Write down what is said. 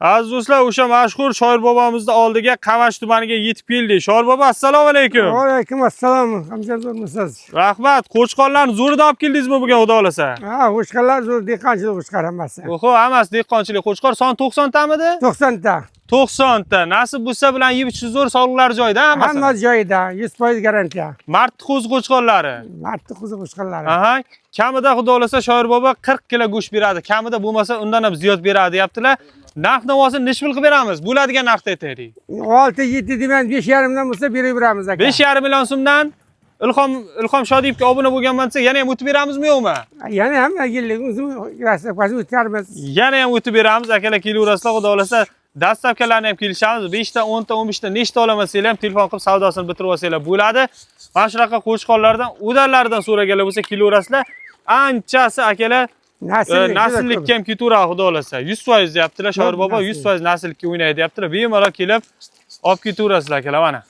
Aziz do'stlar, o'sha mashhur shoir bobomizni oldiga Qamash tumaniga yetib keldik. Shoir bobo, assalomu alaykum. Va alaykum assalom. Hamjamdormisiz? Rahmat. Qo'chqorlarni zo'rida olib keldingizmi bugun, xudo xolasa? Ha, qo'chqorlar zo'r dehqonchilik qo'chqor hammasi. Oho, hammasi dehqonchilik qo'chqor. Son 90 tamidi? 90 ta. 90 ta. Nasib bo'lsa bilan yeb ichish zo'r, sog'liqlar joyida hammasi. Hammasi joyida, 100% garantiya. Martqo'z qo'chqorlari. Martni qo'zi qo'chqorlari. Aha. Kamida xudo xolasa shoir bobo 40 kilo go'sht beradi. Kamida bo'lmasa undan ham ziyod beradi, deyaptilar. Narx-navosini nechpul qilib beramiz? Bo'ladigan narxda aytaylik. 6-7 deman 5,5 dan bo'lsa berib beramiz aka. 5,5 million so'mdan Ilhom Shodiyevga obuna bo'lganman desa, yana ham o'tib beramizmi yo'qmi? Yana ham yillik o'zimiz o'tkarmiz. Yana ham o'tib beramiz, akalar kelaverasizlar, xudo xolasa. Dastavkalarni ham kelishamiz. 5 ta, 10 ta, 15 ta nechta olamasanglar ham telefon qilib savdosini bitirib olsanglar bo'ladi. Mana shunaqa qo'chqorlardan, o'danlardan so'raganlar bo'lsa kelaverasizlar. Anchasi akalar nasllikka ham ketaveradi, xudo xolasa. 100% deyaptilar shoir bobo, 100% nasllikka o'ynaydi deyaptilar. Bemalol kelib olib ketaverasizlar akalar mana.